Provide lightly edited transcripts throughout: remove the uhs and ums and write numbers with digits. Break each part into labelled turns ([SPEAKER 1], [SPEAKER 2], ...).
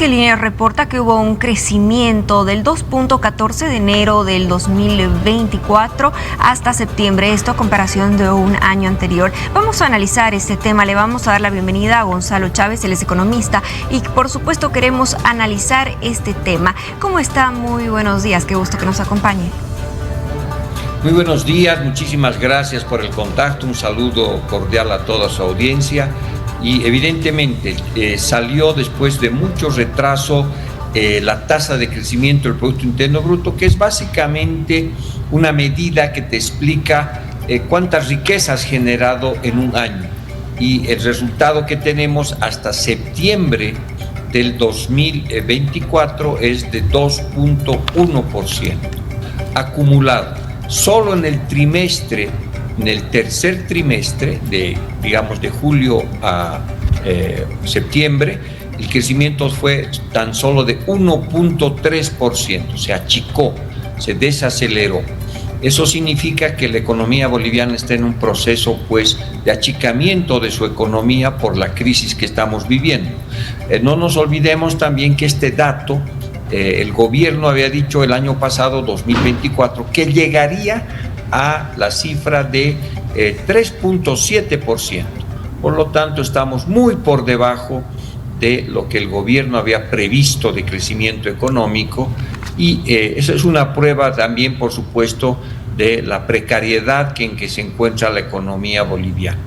[SPEAKER 1] Línea reporta que hubo un crecimiento del 2.14 de enero del 2024 hasta septiembre, esto a comparación de un año anterior. Vamos a analizar este tema, le vamos a dar la bienvenida a Gonzalo Chávez, él es economista y por supuesto queremos analizar este tema. ¿Cómo está? Muy buenos días, qué gusto que nos acompañe.
[SPEAKER 2] Muy buenos días, muchísimas gracias por el contacto, un saludo cordial a toda su audiencia. Y evidentemente salió después de mucho retraso la tasa de crecimiento del Producto Interno Bruto, que es básicamente una medida que te explica cuántas riquezas has generado en un año. Y el resultado que tenemos hasta septiembre del 2024 es de 2.1% acumulado. Solo en el trimestre, en el tercer trimestre, de julio a septiembre, el crecimiento fue tan solo de 1.3%, se achicó, se desaceleró. Eso significa que la economía boliviana está en un proceso de achicamiento de su economía por la crisis que estamos viviendo. No nos olvidemos también que este dato, el gobierno había dicho el año pasado, 2024, que llegaría a la cifra de 3.7%. Por lo tanto, estamos muy por debajo de lo que el gobierno había previsto de crecimiento económico y esa es una prueba también, por supuesto, de la precariedad en que se encuentra la economía boliviana.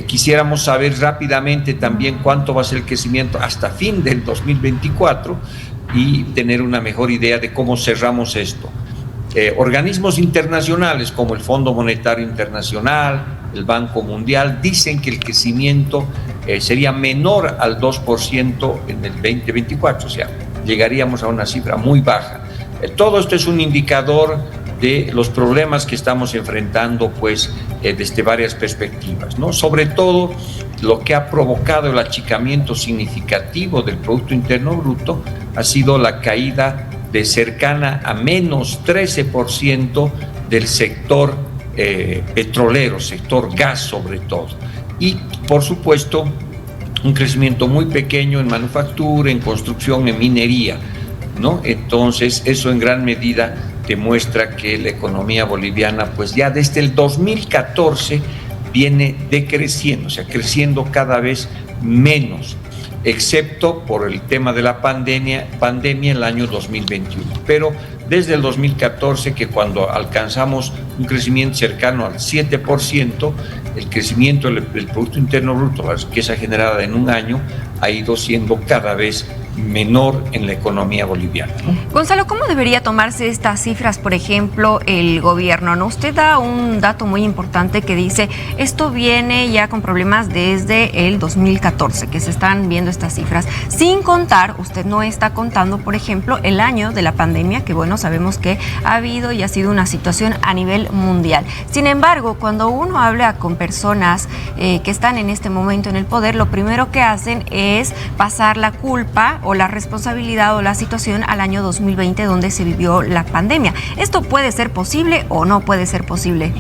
[SPEAKER 2] Quisiéramos saber rápidamente también cuánto va a ser el crecimiento hasta fin del 2024 y tener una mejor idea de cómo cerramos esto. Organismos internacionales como el Fondo Monetario Internacional, el Banco Mundial, dicen que el crecimiento sería menor al 2% en el 2024, o sea, llegaríamos a una cifra muy baja. Todo esto es un indicador de los problemas que estamos enfrentando, desde varias perspectivas, ¿no? Sobre todo, lo que ha provocado el achicamiento significativo del Producto Interno Bruto ha sido la caída de cercana a menos 13% del sector petrolero, sector gas sobre todo. Y, por supuesto, un crecimiento muy pequeño en manufactura, en construcción, en minería, ¿no? Entonces, eso en gran medida demuestra que la economía boliviana, ya desde el 2014 viene decreciendo, o sea, creciendo cada vez menos, excepto por el tema de la pandemia el año 2021. Pero desde el 2014, que cuando alcanzamos un crecimiento cercano al 7%, el crecimiento del Producto Interno Bruto, la riqueza generada en un año, ha ido siendo cada vez menor en la economía boliviana, ¿no?
[SPEAKER 1] Gonzalo, ¿cómo debería tomarse estas cifras, por ejemplo, el gobierno, ¿no? Usted da un dato muy importante que dice, esto viene ya con problemas desde el 2014, que se están viendo estas cifras, sin contar, usted no está contando, por ejemplo, el año de la pandemia, que bueno, sabemos que ha habido y ha sido una situación a nivel mundial. Sin embargo, cuando uno habla con personas que están en este momento en el poder, lo primero que hacen es pasar la culpa o la responsabilidad o la situación al año 2020 donde se vivió la pandemia. ¿Esto puede ser posible o no puede ser posible?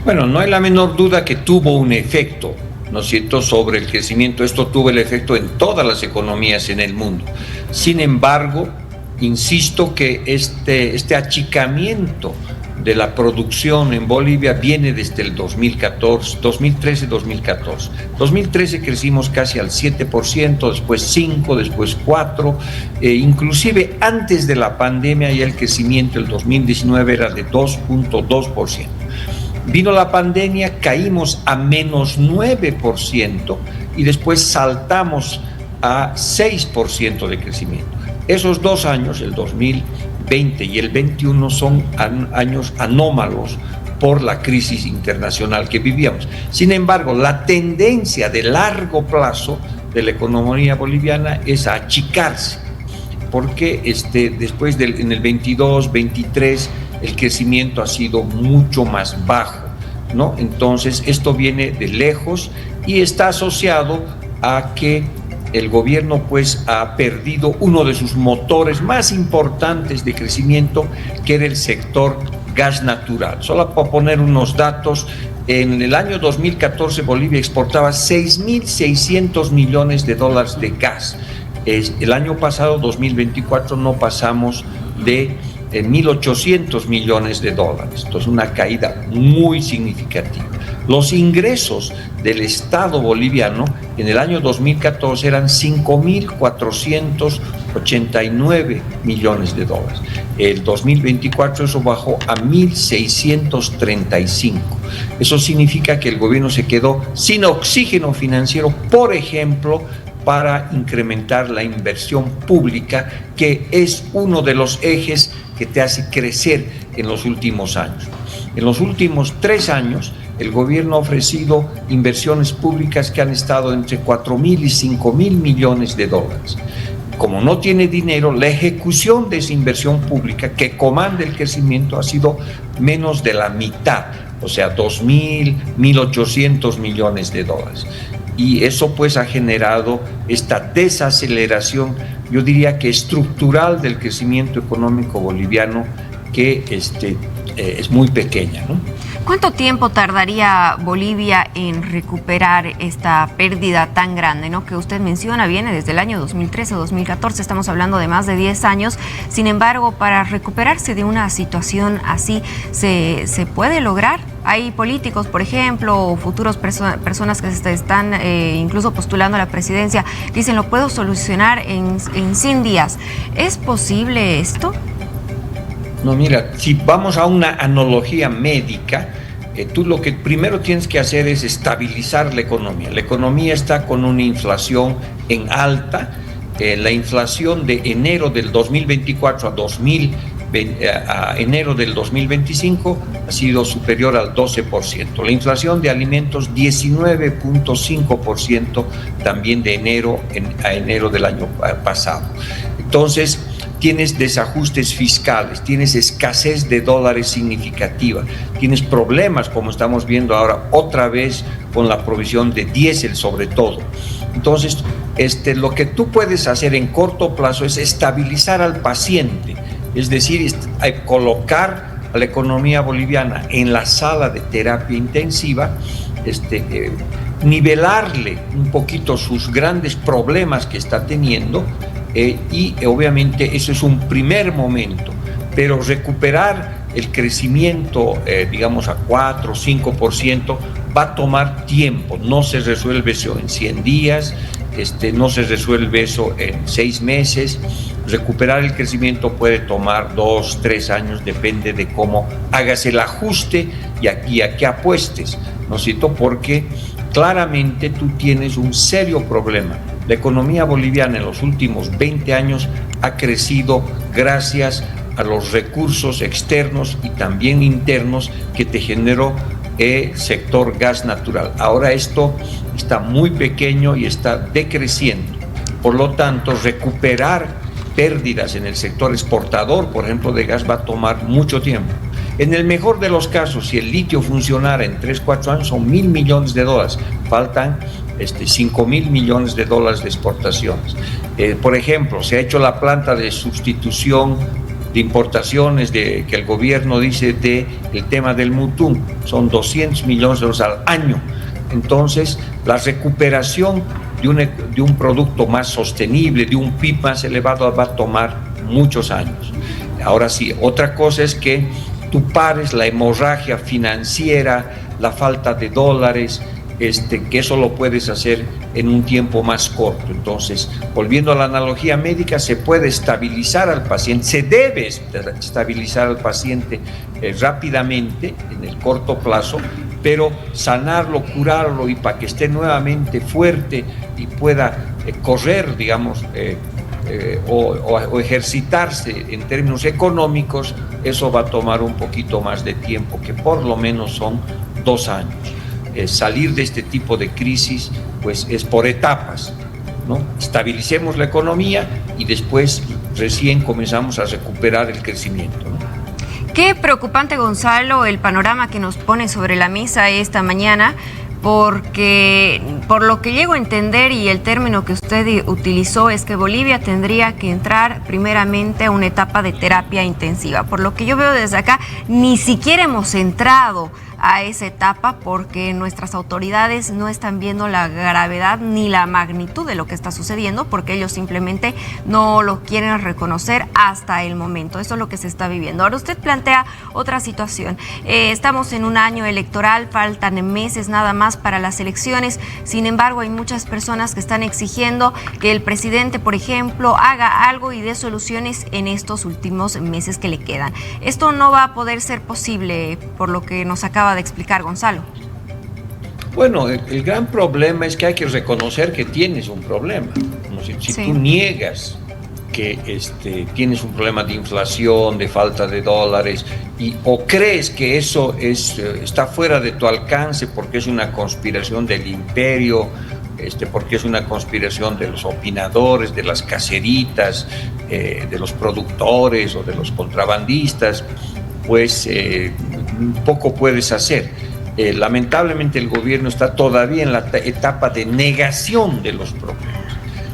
[SPEAKER 2] Bueno, no hay la menor duda que tuvo un efecto, ¿no es cierto?, sobre el crecimiento. Esto tuvo el efecto en todas las economías en el mundo. Sin embargo, insisto que este achicamiento de la producción en Bolivia viene desde el 2013-2014. 2013 crecimos casi al 7%, después 5%, después 4%, inclusive antes de la pandemia ya el crecimiento del 2019 era de 2.2%. Vino la pandemia, caímos a menos 9% y después saltamos a 6% de crecimiento. Esos 2 años, el 2020 y el 21, son años anómalos por la crisis internacional que vivíamos. Sin embargo, la tendencia de largo plazo de la economía boliviana es a achicarse, porque después en el 22, 23, el crecimiento ha sido mucho más bajo, ¿no? Entonces, esto viene de lejos y está asociado a que el gobierno ha perdido uno de sus motores más importantes de crecimiento, que era el sector gas natural. Solo para poner unos datos, en el año 2014 Bolivia exportaba $6.600 millones de gas El año pasado, 2024, no pasamos de 1.800 millones de dólares. Entonces, una caída muy significativa. Los ingresos del Estado boliviano en el año 2014 eran 5.489 millones de dólares. El 2024 eso bajó a 1.635. Eso significa que el gobierno se quedó sin oxígeno financiero, por ejemplo, para incrementar la inversión pública, que es uno de los ejes que te hace crecer en los últimos años. En los últimos 3 años, el gobierno ha ofrecido inversiones públicas que han estado entre 4.000 y 5.000 millones de dólares. Como no tiene dinero, la ejecución de esa inversión pública que comanda el crecimiento ha sido menos de la mitad, o sea, 2.000, 1.800 millones de dólares. Y eso pues ha generado esta desaceleración, yo diría que estructural, del crecimiento económico boliviano, que es muy pequeña, ¿no?
[SPEAKER 1] ¿Cuánto tiempo tardaría Bolivia en recuperar esta pérdida tan grande, ¿no?, que usted menciona? Viene desde el año 2013 o 2014, estamos hablando de más de 10 años. Sin embargo, para recuperarse de una situación así, ¿se puede lograr? Hay políticos, por ejemplo, o futuros personas que se están incluso postulando a la presidencia, dicen, lo puedo solucionar en 100 días. ¿Es posible esto?
[SPEAKER 2] No, mira, si vamos a una analogía médica, tú lo que primero tienes que hacer es estabilizar la economía. La economía está con una inflación en alta. La inflación de enero del 2024 a enero del 2025 ha sido superior al 12%. La inflación de alimentos, 19.5% también de enero a enero del año pasado. Entonces, tienes desajustes fiscales, tienes escasez de dólares significativa, tienes problemas, como estamos viendo ahora otra vez, con la provisión de diésel sobre todo. Entonces, lo que tú puedes hacer en corto plazo es estabilizar al paciente, es decir, colocar a la economía boliviana en la sala de terapia intensiva, nivelarle un poquito sus grandes problemas que está teniendo, y obviamente eso es un primer momento, pero recuperar el crecimiento, digamos, a 4 o 5%, va a tomar tiempo. No se resuelve eso en 100 días, no se resuelve eso en 6 meses. Recuperar el crecimiento puede tomar 2, 3 años, depende de cómo hagas el ajuste y a qué apuestes, ¿no es cierto? Porque claramente tú tienes un serio problema. La economía boliviana en los últimos 20 años ha crecido gracias a los recursos externos y también internos que te generó el sector gas natural. Ahora esto está muy pequeño y está decreciendo. Por lo tanto, recuperar pérdidas en el sector exportador, por ejemplo, de gas, va a tomar mucho tiempo. En el mejor de los casos, si el litio funcionara en 3, 4 años, son 1.000 millones de dólares. Faltan 5.000 millones de dólares de exportaciones. Por ejemplo, se ha hecho la planta de sustitución de importaciones que el gobierno dice el tema del Mutún, son 200 millones de dólares al año. Entonces, la recuperación de un producto más sostenible, de un PIB más elevado, va a tomar muchos años. Ahora sí, otra cosa es que tú pares la hemorragia financiera, la falta de dólares, que eso lo puedes hacer en un tiempo más corto. Entonces, volviendo a la analogía médica, se puede estabilizar al paciente, se debe estabilizar al paciente rápidamente, en el corto plazo, pero sanarlo, curarlo, y para que esté nuevamente fuerte y pueda correr, digamos, o ejercitarse en términos económicos, eso va a tomar un poquito más de tiempo, que por lo menos son 2 años. Salir de este tipo de crisis pues es por etapas, ¿no? Estabilicemos la economía y después recién comenzamos a recuperar el crecimiento, ¿no?
[SPEAKER 1] Qué preocupante, Gonzalo, el panorama que nos pone sobre la mesa esta mañana, porque por lo que llego a entender, y el término que usted utilizó, es que Bolivia tendría que entrar primeramente a una etapa de terapia intensiva. Por lo que yo veo desde acá, ni siquiera hemos entrado a esa etapa porque nuestras autoridades no están viendo la gravedad ni la magnitud de lo que está sucediendo, porque ellos simplemente no lo quieren reconocer hasta el momento. Eso es lo que se está viviendo. Ahora usted plantea otra situación. Estamos en un año electoral, faltan meses nada más para las elecciones. Sin embargo, hay muchas personas que están exigiendo que el presidente, por ejemplo, haga algo y dé soluciones en estos últimos meses que le quedan. Esto no va a poder ser posible, por lo que nos acaba de explicar Gonzalo.
[SPEAKER 2] Bueno, el gran problema es que hay que reconocer que tienes un problema. Si
[SPEAKER 1] Sí.
[SPEAKER 2] tú niegas que tienes un problema de inflación, de falta de dólares, o crees que eso está fuera de tu alcance porque es una conspiración del imperio, porque es una conspiración de los opinadores, de las caseritas, de los productores o de los contrabandistas, pues poco puedes hacer. Lamentablemente el gobierno está todavía en la etapa de negación de los problemas.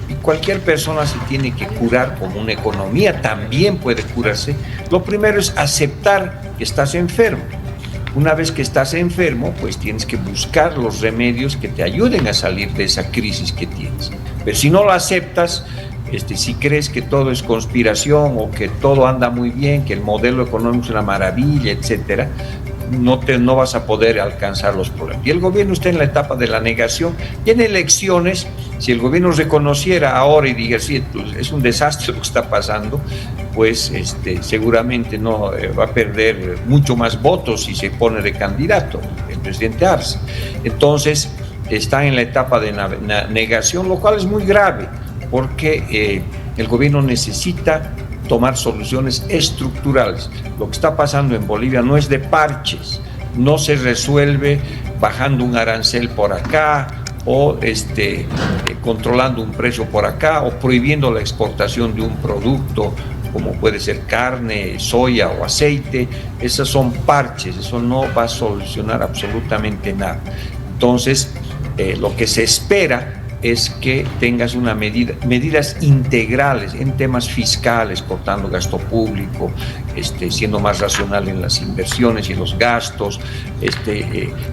[SPEAKER 2] Y cualquier persona se tiene que curar, como una economía también puede curarse. Lo primero es aceptar que estás enfermo. Una vez que estás enfermo, pues tienes que buscar los remedios que te ayuden a salir de esa crisis que tienes. Pero si no lo aceptas, si crees que todo es conspiración o que todo anda muy bien, que el modelo económico es una maravilla, etcétera, no vas a poder alcanzar los problemas. Y el gobierno está en la etapa de la negación. Y en elecciones, si el gobierno reconociera ahora y diga, sí, es un desastre lo que está pasando, pues seguramente no va a perder mucho más votos si se pone de candidato el presidente Arce. Entonces, está en la etapa de negación, lo cual es muy grave, porque el gobierno necesita tomar soluciones estructurales. Lo que está pasando en Bolivia no es de parches, no se resuelve bajando un arancel por acá o controlando un precio por acá o prohibiendo la exportación de un producto como puede ser carne, soya o aceite. Esos son parches, eso no va a solucionar absolutamente nada. Entonces, lo que se espera es que tengas medidas integrales en temas fiscales, cortando gasto público, siendo más racional en las inversiones y los gastos,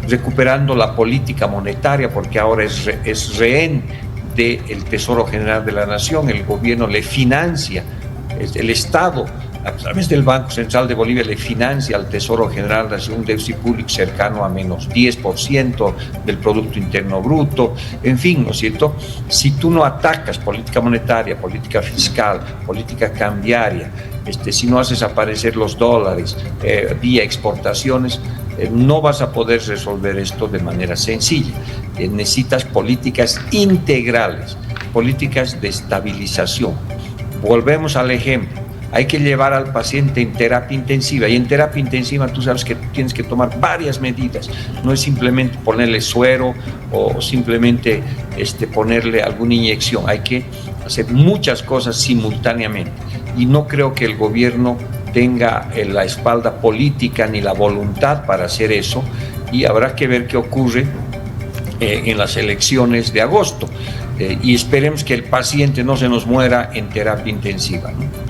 [SPEAKER 2] recuperando la política monetaria, porque ahora es rehén del Tesoro General de la Nación. El gobierno le financia, el Estado, a través del Banco Central de Bolivia, le financia al Tesoro General de la Nación un déficit público cercano a menos 10% del Producto Interno Bruto. En fin, ¿no es cierto? Si tú no atacas política monetaria, política fiscal, política cambiaria, si no haces aparecer los dólares vía exportaciones, no vas a poder resolver esto de manera sencilla. Necesitas políticas integrales, políticas de estabilización. Volvemos al ejemplo. Hay que llevar al paciente en terapia intensiva, y en terapia intensiva tú sabes que tienes que tomar varias medidas. No es simplemente ponerle suero o simplemente ponerle alguna inyección. Hay que hacer muchas cosas simultáneamente, y no creo que el gobierno tenga la espalda política ni la voluntad para hacer eso, y habrá que ver qué ocurre en las elecciones de agosto, y esperemos que el paciente no se nos muera en terapia intensiva, ¿no?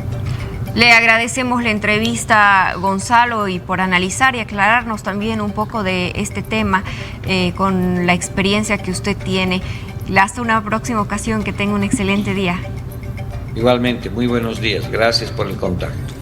[SPEAKER 1] Le agradecemos la entrevista, Gonzalo, y por analizar y aclararnos también un poco de este tema con la experiencia que usted tiene. Hasta una próxima ocasión, que tenga un excelente día.
[SPEAKER 2] Igualmente, muy buenos días. Gracias por el contacto.